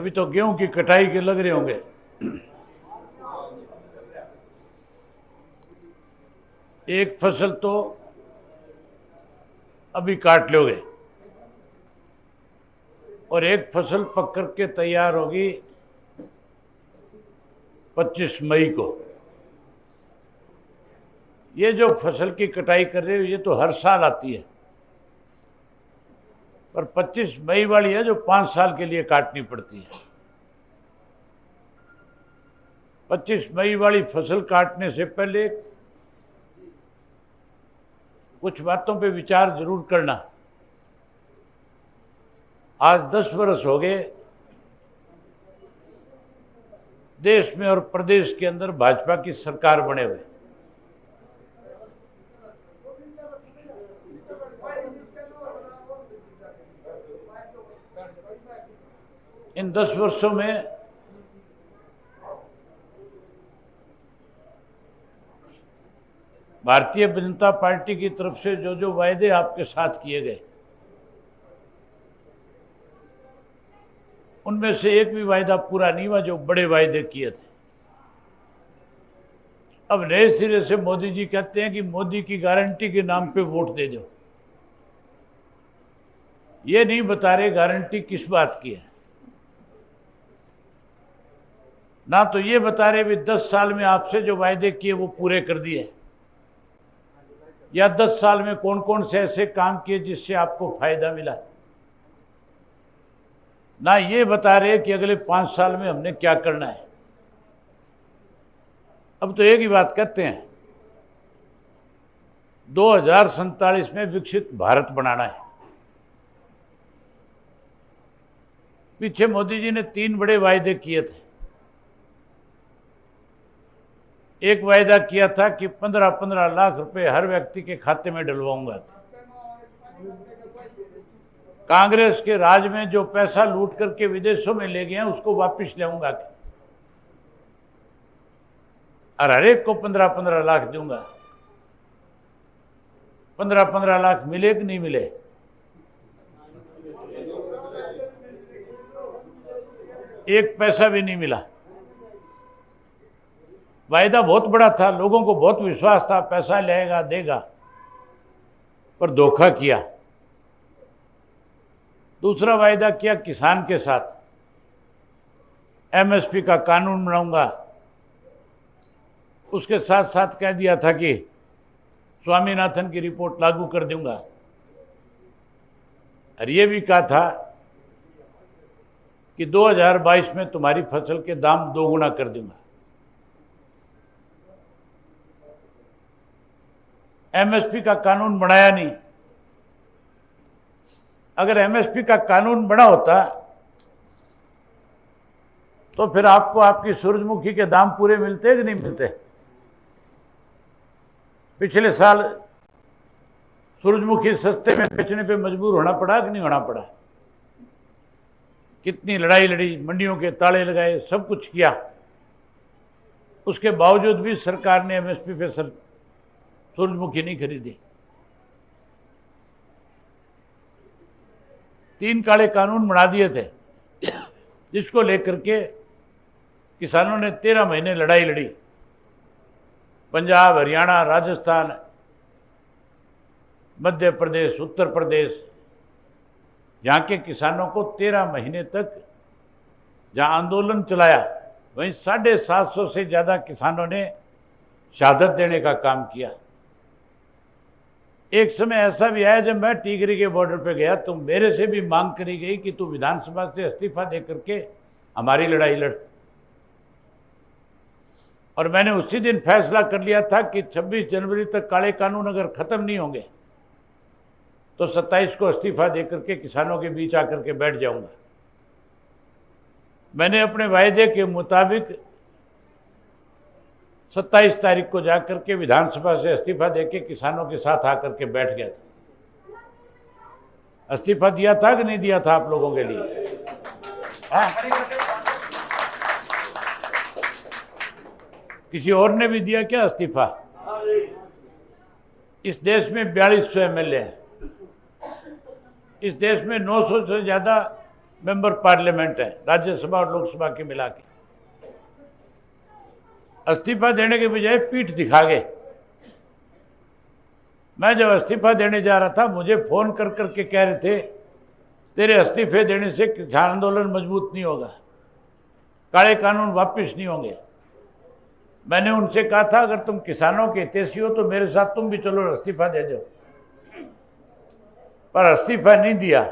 अभी तो गेहूं की कटाई के लग रहे होंगे। एक फसल तो अभी काट लोगे और एक फसल पक कर के तैयार होगी 25 मई को। ये जो फसल की कटाई कर रहे हो ये तो हर साल आती है, पर 25 मई वाली है जो 5 साल के लिए काटनी पड़ती है। 25 मई वाली फसल काटने से पहले कुछ बातों पे विचार जरूर करना। आज 10 वर्ष हो गए देश में और प्रदेश के अंदर भाजपा की सरकार बने हुए। इन 10 वर्षों में भारतीय जनता पार्टी की तरफ से जो जो वायदे आपके साथ किए गए, उनमें से एक भी वायदा पूरा नहीं हुआ जो बड़े वायदे किए थे। अब नए सिरे से मोदी जी कहते हैं कि मोदी की गारंटी के नाम पे वोट दे दो। ये नहीं बता रहे गारंटी किस बात की है, ना तो ये बता रहे भी 10 साल में आपसे जो वायदे किए वो पूरे कर दिए, या 10 साल में कौन कौन से ऐसे काम किए जिससे आपको फायदा मिला, ना ये बता रहे कि अगले 5 साल में हमने क्या करना है। अब तो एक ही बात कहते हैं, 2047 में विकसित भारत बनाना है। पीछे मोदी जी ने 3 बड़े वायदे किए थे। एक वायदा किया था कि 15-15 लाख रुपए हर व्यक्ति के खाते में डलवाऊंगा। कांग्रेस के राज में जो पैसा लूट करके विदेशों में ले गए हैं उसको वापस लाऊंगा और हर एक को 15-15 लाख दूंगा। 15-15 लाख मिले कि नहीं मिले? एक पैसा भी नहीं मिला। वायदा बहुत बड़ा था, लोगों को बहुत विश्वास था पैसा लेगा देगा, पर धोखा किया। दूसरा वायदा किया किसान के साथ, एमएसपी का कानून बनाऊंगा। उसके साथ साथ कह दिया था कि स्वामीनाथन की रिपोर्ट लागू कर दूंगा, और ये भी कहा था कि 2022 में तुम्हारी फसल के दाम 2 गुना कर दूंगा। एमएसपी का कानून बनाया नहीं। अगर एमएसपी का कानून बना होता तो फिर आपको आपकी सूरजमुखी के दाम पूरे मिलते कि नहीं मिलते? पिछले साल सूरजमुखी सस्ते में बेचने पे मजबूर होना पड़ा कि नहीं होना पड़ा? कितनी लड़ाई लड़ी, मंडियों के ताले लगाए, सब कुछ किया, उसके बावजूद भी सरकार ने एमएसपी पे सूरजमुखी नहीं खरीदी। 3 काले कानून बना दिए थे जिसको लेकर के किसानों ने 13 महीने लड़ाई लड़ी। पंजाब, हरियाणा, राजस्थान, मध्य प्रदेश, उत्तर प्रदेश, यहाँ के किसानों को 13 महीने तक जहाँ आंदोलन चलाया, वहीं 750 से ज़्यादा किसानों ने शहादत देने का काम किया। एक समय ऐसा भी आया जब मैं टीकरी के बॉर्डर पे गया तो मेरे से भी मांग करी गई कि तू विधानसभा से इस्तीफा दे करके हमारी लड़ाई लड़। और मैंने उसी दिन फैसला कर लिया था कि 26 जनवरी तक काले कानून अगर खत्म नहीं होंगे तो 27 को इस्तीफा दे करके किसानों के बीच आकर के बैठ जाऊंगा। मैंने अपने वायदे के मुताबिक 27 तारीख को जाकर के विधानसभा से इस्तीफा देके किसानों के साथ आकर के बैठ गया था। इस्तीफा दिया था कि नहीं दिया था आप लोगों के लिए? किसी और ने भी दिया क्या इस्तीफा? इस देश में 4200 एमएलए हैं। इस देश में 900 से ज़्यादा मेंबर पार्लियामेंट हैं, राज्यसभा और लोकसभा के मिला के। इस्तीफा देने के बजाय पीठ दिखा गए। मैं जब इस्तीफा देने जा रहा था, मुझे फोन कर करके कह रहे थे तेरे इस्तीफे देने से किसान आंदोलन मजबूत नहीं होगा, काले कानून वापस नहीं होंगे। मैंने उनसे कहा था अगर तुम किसानों के हितैषी हो तो मेरे साथ तुम भी चलो, इस्तीफा दे दो। पर इस्तीफा नहीं दिया,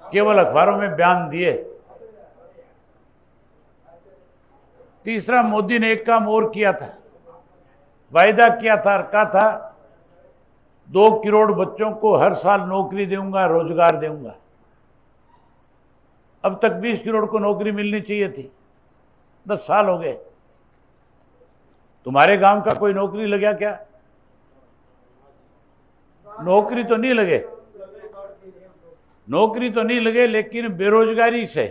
केवल अखबारों में बयान दिए। तीसरा, मोदी ने एक काम और किया था, वायदा किया था और कहा था 2 करोड़ बच्चों को हर साल नौकरी दूंगा, रोजगार दूंगा। अब तक 20 करोड़ को नौकरी मिलनी चाहिए थी, 10 साल हो गए। तुम्हारे गांव का कोई नौकरी लगा क्या? नौकरी तो नहीं लगे, नौकरी तो नहीं लगे, लेकिन बेरोजगारी से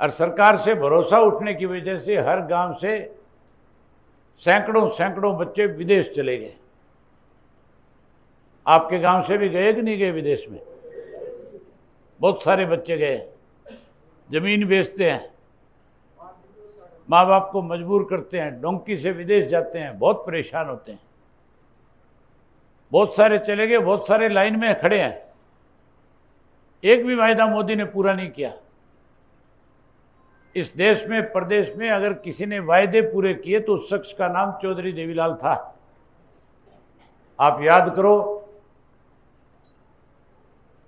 और सरकार से भरोसा उठने की वजह से हर गांव से सैकड़ों बच्चे विदेश चले गए। आपके गांव से भी गए कि नहीं गए विदेश में? बहुत सारे बच्चे गए, जमीन बेचते हैं, माँ बाप को मजबूर करते हैं, डोंकी से विदेश जाते हैं, बहुत परेशान होते हैं। बहुत सारे चले गए, बहुत सारे लाइन में खड़े हैं। एक भी वायदा मोदी ने पूरा नहीं किया। इस देश में, प्रदेश में अगर किसी ने वायदे पूरे किए तो उस शख्स का नाम चौधरी देवीलाल था। आप याद करो,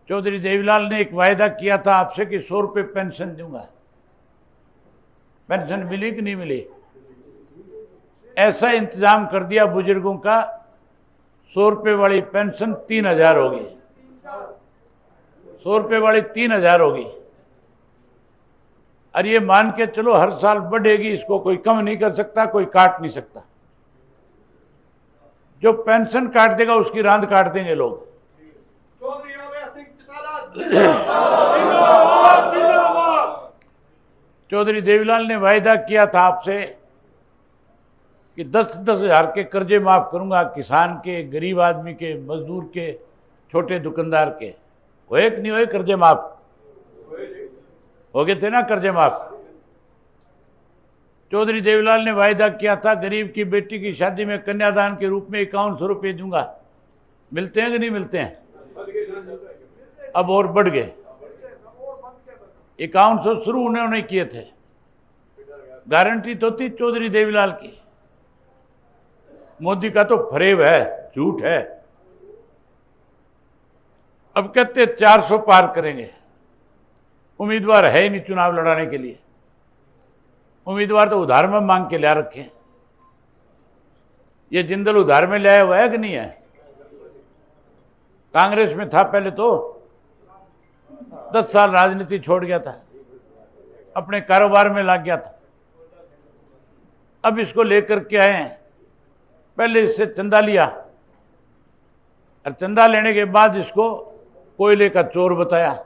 चौधरी देवीलाल ने एक वायदा किया था आपसे कि 100 रुपये पेंशन दूंगा। पेंशन मिली कि नहीं मिली? ऐसा इंतजाम कर दिया बुजुर्गों का, 100 रुपये वाली पेंशन 3000 होगी, 100 रुपये वाली 3000 होगी। और ये मान के चलो हर साल बढ़ेगी, इसको कोई कम नहीं कर सकता, कोई काट नहीं सकता। जो पेंशन काट देगा उसकी रांद काट देंगे लोग। चौधरी देवीलाल ने वायदा किया था आपसे कि 10-10 हज़ार के कर्जे माफ करूंगा, किसान के, गरीब आदमी के, मजदूर के, छोटे दुकानदार के। हुए कि नहीं हुए कर्जे माफ? हो गए थे ना कर्जे माफ। चौधरी देवीलाल ने वायदा किया था गरीब की बेटी की शादी में कन्यादान के रूप में 5100 रुपये दूंगा। मिलते हैं कि नहीं मिलते हैं? अब और बढ़ गए। 5100 शुरू उन्होंने किए थे, गारंटी तो थी चौधरी देवीलाल की। मोदी का तो फरेब है, झूठ है। अब कहते 400 पार करेंगे। उम्मीदवार है ही नहीं चुनाव लड़ाने के लिए। उम्मीदवार तो उधार में मांग के ला रखे। ये जिंदल उधार में लाया हुआ है कि नहीं है? कांग्रेस में था पहले, तो 10 साल राजनीति छोड़ गया था, अपने कारोबार में लग गया था। अब इसको लेकर के आए हैं। पहले इससे चंदा लिया और चंदा लेने के बाद इसको कोयले का चोर बताया।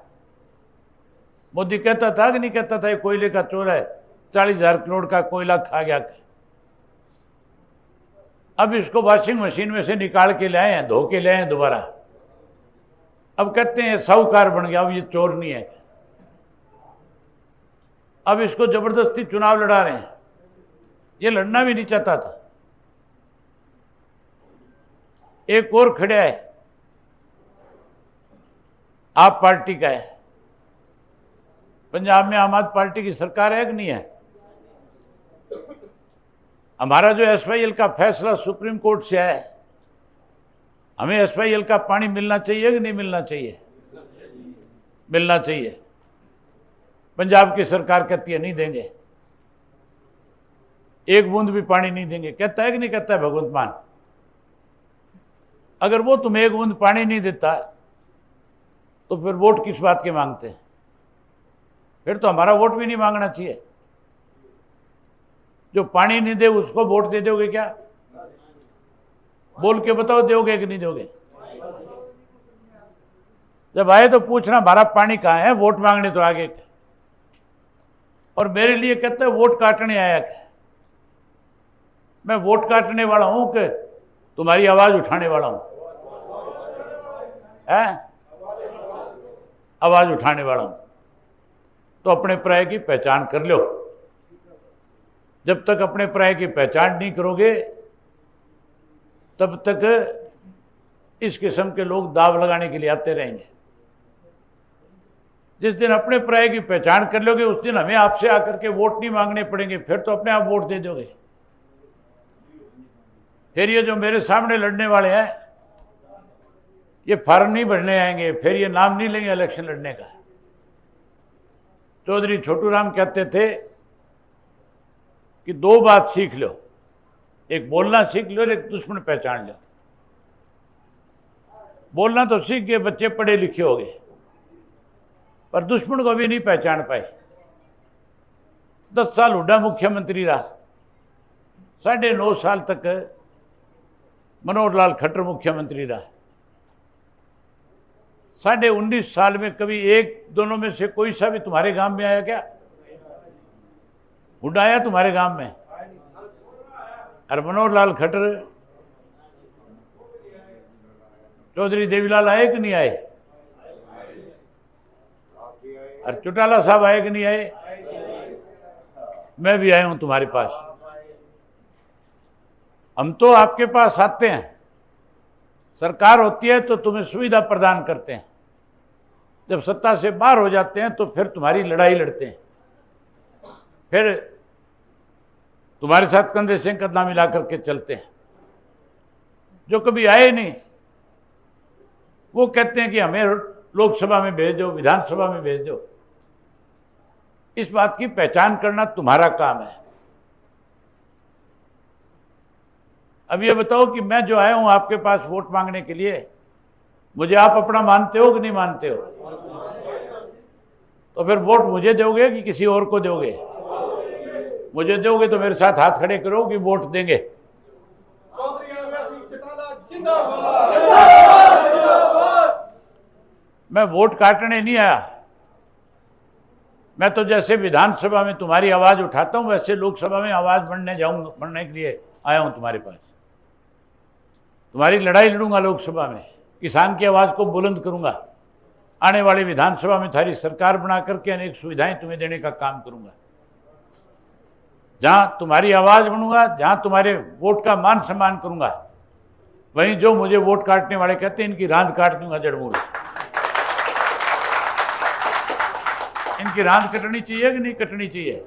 मोदी कहता था कि नहीं कहता था ये कोयले का चोर है, 40,000 करोड़ का कोयला खा गया। अब इसको वॉशिंग मशीन में से निकाल के लाए हैं, धो के लाए हैं दोबारा। अब कहते हैं साहूकार बन गया, अब ये चोर नहीं है। अब इसको जबरदस्ती चुनाव लड़ा रहे हैं। ये लड़ना भी नहीं चाहता था। एक और खड़ा है, आप पार्टी का है। पंजाब में आम आदमी पार्टी की सरकार है कि नहीं है? हमारा जो एसवाईएल का फैसला सुप्रीम कोर्ट से आया है, हमें एसवाईएल का पानी मिलना चाहिए कि नहीं मिलना चाहिए? मिलना चाहिए। पंजाब की सरकार कहती है नहीं देंगे, एक बूंद भी पानी नहीं देंगे। कहता है कि नहीं कहता है भगवंत मान? अगर वो तुम्हें एक बूंद पानी नहीं देता तो फिर वोट किस बात के मांगते हैं? फिर तो हमारा वोट भी नहीं मांगना चाहिए। जो पानी नहीं दे उसको वोट दे दोगे क्या? बोल के बताओ, दोगे कि नहीं दोगे? जब आए तो पूछना हमारा पानी कहाँ है, वोट मांगने तो आगे। और मेरे लिए कहते हैं वोट काटने आया क्या? मैं वोट काटने वाला हूं कि तुम्हारी आवाज उठाने वाला हूं? है आवाज उठाने वाला हूं, तो अपने पर्याय की पहचान कर लो। जब तक अपने पर्याय की पहचान नहीं करोगे तब तक इस किस्म के लोग दाव लगाने के लिए आते रहेंगे। जिस दिन अपने पर्याय की पहचान कर लोगे उस दिन हमें आपसे आकर के वोट नहीं मांगने पड़ेंगे, फिर तो अपने आप वोट दे दोगे। फिर ये जो मेरे सामने लड़ने वाले हैं ये फार्म नहीं भरने आएंगे, फिर ये नाम नहीं लेंगे इलेक्शन लड़ने का। चौधरी छोटू राम कहते थे कि दो बात सीख लो, एक बोलना सीख लो, एक दुश्मन पहचान लो। बोलना तो सीख गए, बच्चे पढ़े लिखे हो गए, पर दुश्मन को भी नहीं पहचान पाए। 10 साल हुड्डा मुख्यमंत्री रहा, 9.5 साल तक मनोहर लाल खट्टर मुख्यमंत्री रहा। 19.5 साल में कभी एक दोनों में से कोई सा भी तुम्हारे गांव में आया क्या? हुड्डा आया तुम्हारे गांव में? और मनोहर लाल खट्टर, चौधरी देवीलाल आए कि नहीं आए? और चौटाला साहब आए कि नहीं आए? मैं भी आया हूं तुम्हारे पास। हम तो आपके पास आते हैं, सरकार होती है तो तुम्हें सुविधा प्रदान करते हैं, जब सत्ता से बाहर हो जाते हैं तो फिर तुम्हारी लड़ाई लड़ते हैं, फिर तुम्हारे साथ कंधे से कंधा मिला करके चलते हैं। जो कभी आए नहीं वो कहते हैं कि हमें लोकसभा में भेज दो, विधानसभा में भेज दो। इस बात की पहचान करना तुम्हारा काम है। अब ये बताओ कि मैं जो आया हूं आपके पास वोट मांगने के लिए, मुझे आप अपना मानते हो कि नहीं मानते हो? तो फिर वोट मुझे दोगे कि किसी और को दोगे? मुझे दोगे तो मेरे साथ हाथ खड़े करो कि वोट देंगे। मैं वोट काटने नहीं आया, मैं तो जैसे विधानसभा में तुम्हारी आवाज उठाता हूं वैसे लोकसभा में आवाज बढ़ने के लिए आया हूं तुम्हारे पास। तुम्हारी लड़ाई लड़ूंगा लोकसभा में, किसान की आवाज को बुलंद करूंगा, आने वाली विधानसभा में थारी सरकार बना करके अनेक सुविधाएं तुम्हें देने का काम करूंगा। जहां तुम्हारी आवाज बनूंगा, जहां तुम्हारे वोट का मान सम्मान करूंगा, वहीं जो मुझे वोट काटने वाले कहते हैं इनकी रांद काट दूंगा जड़मूल। इनकी रांद कटनी चाहिए कि नहीं कटनी चाहिए?